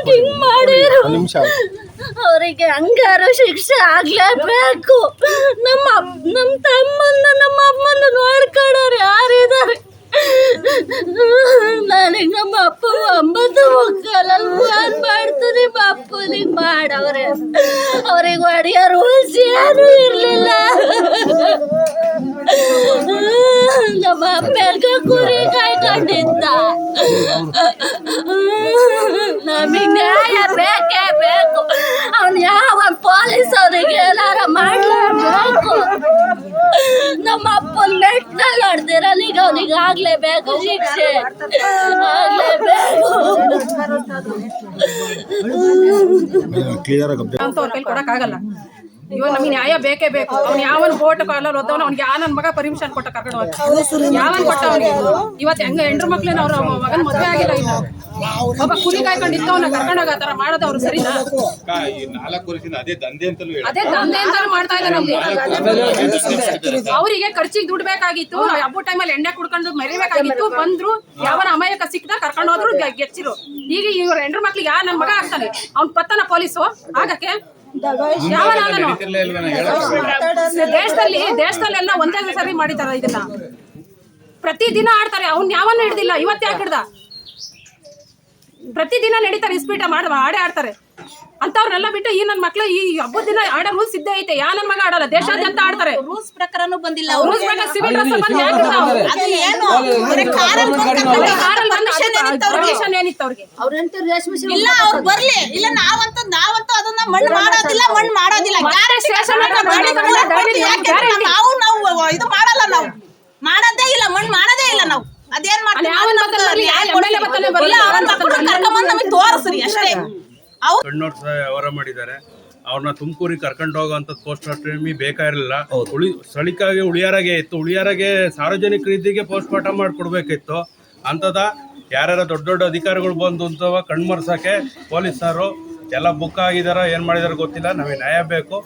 ಹಿಂಗ್ ಮಾಡಿರು ಅವರಿಗೆ ಹಂಗಾರು ಶಿಕ್ಷೆ ಆಗ್ಲೇಬೇಕು. ನಮ್ಮ ತಮ್ಮನ್ನ ನಮ್ಮ ಅಮ್ಮನ್ನ ನೋಡ್ಕೊಳ್ಳೋರು ಯಾರಿದ್ದಾರೆ? ನನಗೆ ನಮ್ಮ ಅಪ್ಪ 9 ಮುಕ್ಕಾಲಲ್ಲಿ ಫೋನ್ ಮಾಡ್ತೀನಿ, ಅಪ್ಪನಿಗೆ ಮಾಡವ್ರೆ. ಅವ್ರಿಗೆ ಹೊಡೆಯೋ ರೂಲ್ಸ್ ಏನೂ ಇರಲಿಲ್ಲ. ನಮ್ಮ ಅಪ್ಪಗೆ ಕುರಿ ಕಾಯ್ಕೊಂಡಿದ್ದ. ನಮಗೆ ನ್ಯಾಯ ಬೇಕೇ ಬೇಕು. ಅವ್ನು ಯಾವ ಪೊಲೀಸ್ ಅವ್ರಿಗೆ ಏನಾರ ಮಾಡಲೇಬೇಕು. ನಮ್ಮ ಅಪ್ಪನ ಮೆಟ್ನಲ್ಲಿ ಹೊಡೆದಿರಲ್ಲ, ಈಗ ಅವನಿಗೆ ಆಗ್ಲೇಬೇಕು ಶಿಕ್ಷೆ, ಆಗ್ಲೇಬೇಕು. ಅಂತ ಅವ್ರ ಕೈ ಕೊಡಕ್ಕಾಗಲ್ಲ. ಇವಾಗ ನಮಗೆ ನ್ಯಾಯ ಬೇಕೇ ಬೇಕು. ಅವ್ನು ಯಾವನ್ ಬೋಟ್ ಕಾಲಲ್ಲಿ ಓದವನು ಅವ್ನಿಗೆ ನನ್ನ ಮಗ ಪರ್ಮಿಷನ್ ಕೊಟ್ಟ ಕರ್ಕೊಂಡು ಹೋಗಿ ಯಾವನ್ ಕೊಟ್ಟ ಅವನಿಗೆ? ಇವತ್ತು ಹೆಂಗ ಹೆಂಡ್ರು ಮಕ್ಳೇನ ಅವ್ರ ಮಗನ ಮದುವೆ ಆಗಿಲ್ಲ. ಇಲ್ಲ ಒಬ್ಬ ಕುರಿ ಕಾಯ್ಕೊಂಡು ಅವ್ನ ಕರ್ಕೊಂಡೋಗ ಆ ತರ ಮಾಡೋದು ಅವ್ರು ಸರಿನಾ? ಅದೇ ದಂಧೆ ಅಂತಾನು ಮಾಡ್ತಾ ಇಲ್ಲ. ನಮ್ಗೆ ಅವರಿಗೆ ಖರ್ಚಿಗೆ ದುಡ್ಡು ಬೇಕಾಗಿತ್ತು. ಹಬ್ಬ ಟೈಮಲ್ಲಿ ಎಣ್ಣೆ ಕುಡ್ಕೊಂಡು ಮರಿಬೇಕಾಗಿತ್ತು. ಬಂದ್ರು ಯಾವನ ಅಮಾಯಕ ಸಿಕ್ಕದ ಕರ್ಕೊಂಡು ಹೋದ್ರು ಗೆಚ್ಚಿರು. ಈಗ ಇವ್ರ ಹೆಂಡ್ರು ಮಕ್ಳಿಗೆ ನನ್ನ ಮಗ ಆಗ್ತಾನೆ, ಅವ್ನ್ ಪತ್ತನ ಪೊಲೀಸು ಆಗಕ್ಕೆ ದೇಶದಲ್ಲೆಲ್ಲ ಒಂದೇ ಸರಿ ಮಾಡಿದಾರ. ಇದನ್ನ ಪ್ರತಿದಿನ ಆಡ್ತಾರೆ. ಅವ್ನ್ ಯಾವನ್ನ ಹಿಡ್ದಿಲ್ಲ, ಇವತ್ತು ಯಾಕೆ ಹಿಡ್ದ? ಪ್ರತಿದಿನ ನಡೀತಾರೆ, ಇಸ್ಪೀಟ ಆಡೇ ಆಡ್ತಾರೆ. ಅಂತವ್ರನ್ನೆಲ್ಲ ಬಿಟ್ಟು ಈ ನನ್ನ ಮಕ್ಳು ಈ ಹಬ್ಬದ ದಿನ ಆಡೋ ರೂಲ್ಸ್ ಇದ್ದೇ ಐತೆ. ಯಾ ನನ್ನ ಮಗ ಆಡಲ್ಲ, ದೇಶಾದ್ಯಂತ ಆಡ್ತಾರೆ. ರೂಲ್ಸ್ ಪ್ರಕಾರನೂ ಬಂದಿಲ್ಲ. ರೂಲ್ಸ್ ಪ್ರಕಾರ ಸಿವಿಲ್ ಡ್ರೆಸ್ ಬಂದು ಪರ್ಮಿಷನ್ ಏನಿತ್ತು ಅವ್ರಿಗೆ? ಇಲ್ಲ ಅವ್ರು ಬರ್ಲಿ. ಇಲ್ಲ ನಾವಂತೂ ಅದನ್ನ ಮಣ್ಣು ಮಾಡೋದಿಲ್ಲ. ನಾವು ಇದು ಮಾಡಲ್ಲ. ನಾವು ಮಾಡೋದೇ ಇಲ್ಲ, ಮಣ್ಣು ಮಾಡೋದೇ ಇಲ್ಲ. ನಾವು ಅದೇನ್ ಮಾಡ್ತೀವಿ? ಕರ್ಕೊಂಡ್ಬಂದು ನಮಗೆ ತೋರಿಸ್ರಿ ಅಷ್ಟೇ. ಕಣ್ಣೋಟ್ ವ್ಯವಹಾರ ಮಾಡಿದ್ದಾರೆ. ಅವ್ರನ್ನ ತುಮಕೂರಿಗೆ ಕರ್ಕೊಂಡು ಹೋಗೋಂಥದ್ದು ಪೋಸ್ಟ್ ಮಾರ್ಟಮ್ ಬೇಕಾಗಿರಲಿಲ್ಲ. ಸ್ಥಳೀಯವಾಗಿ ಉಳಿಯಾರಾಗೆ ಇತ್ತು. ಉಳಿಯಾರಾಗೆ ಸಾರ್ವಜನಿಕ ರೀತಿಗೆ ಪೋಸ್ಟ್ ಮಾರ್ಟಮ್ ಮಾಡಿಕೊಡ್ಬೇಕಿತ್ತು. ಅಂಥದ ಯಾರ್ಯಾರ ದೊಡ್ಡ ದೊಡ್ಡ ಅಧಿಕಾರಿಗಳು ಬಂದು ಅಂತವ ಕಣ್ಮರ್ಸಕ್ಕೆ ಪೊಲೀಸರು ಎಲ್ಲ ಬುಕ್ ಆಗಿದಾರ, ಏನ್ ಮಾಡಿದಾರ ಗೊತ್ತಿಲ್ಲ. ನಮಗೆ ನ್ಯಾಯ ಬೇಕು.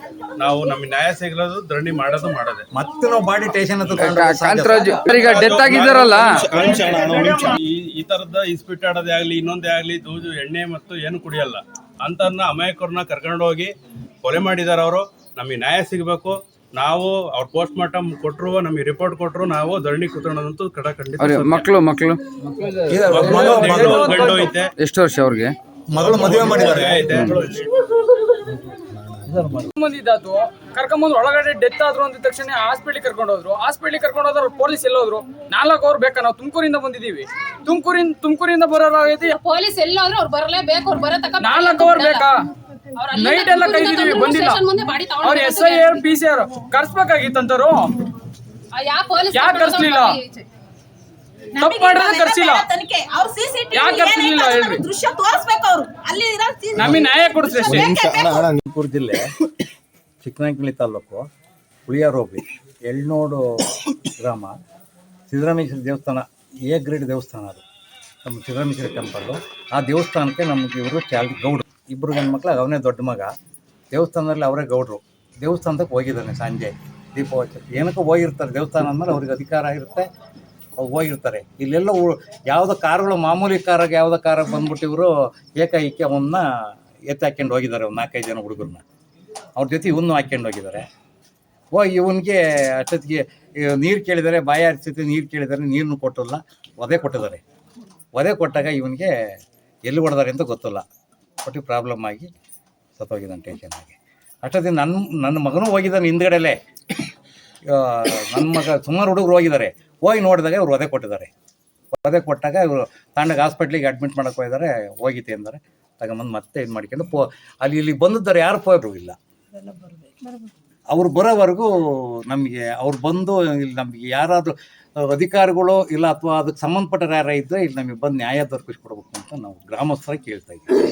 ನಾವು ನಮಗೆ ನ್ಯಾಯ ಸಿಗಲದು ಧರಣಿ ಮಾಡೋದೇ. ಮತ್ತೆ ನಾವು ಬಾಡಿ ಸ್ಟೇಷನ್ ಡೆತ್ ಆಗಿದ್ದಾರಲ್ಲ, ಈ ತರದ ಇಸ್ಪಿಟ್ ಆಡೋದೇ ಆಗ್ಲಿ, ಇನ್ನೊಂದೇ ಆಗ್ಲಿ, ದೂಜು ಎಣ್ಣೆ ಮತ್ತು ಏನು ಕುಡಿಯಲ್ಲ ಅಂತನ್ನ ಅಮಾಯಕರನ್ನ ಕರ್ಕೊಂಡು ಹೋಗಿ ಕೊಲೆ ಮಾಡಿದಾರ. ಅವರು ನಮಗೆ ನ್ಯಾಯ ಸಿಗಬೇಕು. ನಾವು ಅವ್ರ ಪೋಸ್ಟ್ ಮಾರ್ಟಮ್ ಕೊಟ್ಟರು, ನಮಗೆ ರಿಪೋರ್ಟ್ ಕೊಟ್ಟರು, ನಾವು ಧರಣಿ ಕೂತ್ಕೊಳ್ಳೋದಂತೂ ಖಂಡಿತ. ಮಕ್ಕಳು ಗಂಡು ಐತೆ. ಎಷ್ಟು ವರ್ಷ ಅವ್ರಿಗೆ? ಮಗಳು ಮದುವೆ ಮಾಡಿದ್ದಾರೆ. ಬಂದಿದ್ದು ಕರ್ಕೊಂಬಂದು ಒಳಗಡೆ ಡೆತ್ ಆದ್ರು ಅಂದ ತಕ್ಷಣ ಹಾಸ್ಪಿಟ್ಲಿಗೆ ಕರ್ಕೊಂಡು ಹೋದ್ರು. ಪೊಲೀಸ್ ಎಲ್ಲೋದ್ರು? 4 ಅವರ್ ಬೇಕಾ? ನಾವು ತುಮಕೂರಿಂದ ಬಂದಿದೀವಿ. ತುಮಕೂರಿಂದ ಬರೋರಾಗೈತಿ. ಪೊಲೀಸ್ ಎಲ್ಲೋದ್ರು ಅವ್ರು ಬರಲೇಬೇಕು. ಅವ್ರು ಬರೋ ತನಕ 4 ಅವರ್ ಬೇಕಾ? ನೈಟ್ ಎಲ್ಲ ಕೈದಿದೀವಿ, ಬಂದಿಲ್ಲ. ಅವ್ರ SI PCR ಕರ್ಸ್ಬೇಕಾಗಿತ್ತಂತಾರು. ಯಾಕೆ ಕರ್ಸ್ಲಿಲ್ಲ? ತಪ್ಪು ಮಾಡಿದ್ರೆ ಕರ್ಸಿಲ್ಲ. ದೃಶ್ಯ ತೋರಿಸ್ಬೇಕು. ಅವ್ರು ಅಲ್ಲಿ ನಮಗೆ ನ್ಯಾಯ ಕೊಡಿಸ್ರಿ ಅಷ್ಟೇ. ತುಮಕೂರು ಜಿಲ್ಲೆ ಚಿಕ್ಕನಾಯಕನಹಳ್ಳಿ ತಾಲೂಕು ಹುಳಿಯಾರ್ ಹೋಬಳಿ ಎಳ್ನೋಡು ಗ್ರಾಮ ಸಿದ್ದರಾಮೇಶ್ವರ ದೇವಸ್ಥಾನ A ಗ್ರೇಡ್ ದೇವಸ್ಥಾನ. ಅದು ನಮ್ಮ ಸಿದ್ದರಾಮೇಶ್ವರ ಟೆಂಪಲ್ಲು. ಆ ದೇವಸ್ಥಾನಕ್ಕೆ ನಮಗೆ ಇವರು ಗೌಡ್ರು, ಇಬ್ಬರು ಗಂಡು ಮಕ್ಳು, ಅವನೇ ದೊಡ್ಡ ಮಗ. ದೇವಸ್ಥಾನದಲ್ಲಿ ಅವರೇ ಗೌಡ್ರು. ದೇವಸ್ಥಾನಕ್ಕೆ ಹೋಗಿದ್ದಾನೆ ಸಂಜೆ ದೀಪಾವಳಿ ಏನಕ್ಕೆ ಹೋಗಿರ್ತಾರೆ. ದೇವಸ್ಥಾನ ಅಂದಮೇಲೆ ಅವ್ರಿಗೆ ಅಧಿಕಾರ ಇರುತ್ತೆ, ಅವ್ರು ಹೋಗಿರ್ತಾರೆ. ಇಲ್ಲೆಲ್ಲ ಯಾವುದೋ ಕಾರುಗಳು, ಮಾಮೂಲಿ ಕಾರಾಗಿ ಯಾವುದೋ ಕಾರಾಗಿ ಬಂದ್ಬಿಟ್ಟು ಇವರು ಏಕಾಏಕಿ ಅವನ್ನ ಎತ್ತಿ ಹಾಕ್ಕೊಂಡು ಹೋಗಿದ್ದಾರೆ. ಒಂದು 4-5 ಜನ ಹುಡುಗರನ್ನ ಅವ್ರ ಜೊತೆ ಇವನು ಹಾಕ್ಕೊಂಡು ಹೋಗಿದ್ದಾರೆ. ಇವನಿಗೆ ಅಷ್ಟೊತ್ತಿಗೆ ನೀರು ಕೇಳಿದ್ದಾರೆ, ಬಾಯ ಹರಿಸಿದ್ದು ನೀರು ಕೇಳಿದ್ದಾರೆ, ನೀರನ್ನು ಕೊಟ್ಟಿಲ್ಲ, ಒದೆ ಕೊಟ್ಟಿದ್ದಾರೆ. ಒದೆ ಕೊಟ್ಟಾಗ ಇವನಿಗೆ ಎಲ್ಲಿ ಹೊಡೆದಾರೆ ಅಂತ ಗೊತ್ತಿಲ್ಲ. ಒಟ್ಟು ಪ್ರಾಬ್ಲಮ್ ಆಗಿ ಸತ್ತೋಗಿದ್ದಾನೆ ಟೆನ್ಷನ್ ಆಗಿ. ಅಷ್ಟೊತ್ತಿಗೆ ನನ್ನ ಮಗನೂ ಹೋಗಿದ್ದಾನೆ ಹಿಂದ್ಗಡೆಲೇ. ನನ್ನ ಮಗ ಸುಮಾರು ಹುಡುಗರು ಹೋಗಿದ್ದಾರೆ. ಹೋಗಿ ನೋಡಿದಾಗ ಇವ್ರು ಒದೆ ಕೊಟ್ಟಿದ್ದಾರೆ. ಒದೆ ಕೊಟ್ಟಾಗ ಇವರು ತಾಂಡಾಗ ಹಾಸ್ಪಿಟ್ಲಿಗೆ ಅಡ್ಮಿಟ್ ಮಾಡೋಕೆ ಹೋಗಿದ್ದಾರೆ. ಹೋಗಿತ್ತೆ ಅಂದರೆ ತಗೊಂಬಂದು ಮತ್ತೆ ಇದು ಮಾಡ್ಕೊಂಡು ಇಲ್ಲಿ ಬಂದಿದ್ದಾರೆ. ಯಾರು ಪೋರು ಇಲ್ಲ. ಅವ್ರು ಬರೋವರೆಗೂ ನಮಗೆ ಅವ್ರು ಬಂದು ಇಲ್ಲಿ ನಮಗೆ ಯಾರಾದರೂ ಅಧಿಕಾರಿಗಳು ಇಲ್ಲ ಅಥವಾ ಅದಕ್ಕೆ ಸಂಬಂಧಪಟ್ಟರು ಯಾರ ಇದ್ದರೆ ಇಲ್ಲಿ ನಮಗೆ ಬಂದು ನ್ಯಾಯ ದೊರಕಿಸ್ಕೊಡ್ಬೇಕು ಅಂತ ನಾವು ಗ್ರಾಮಸ್ಥರಾಗಿ ಕೇಳ್ತಾ ಇದ್ದೀವಿ.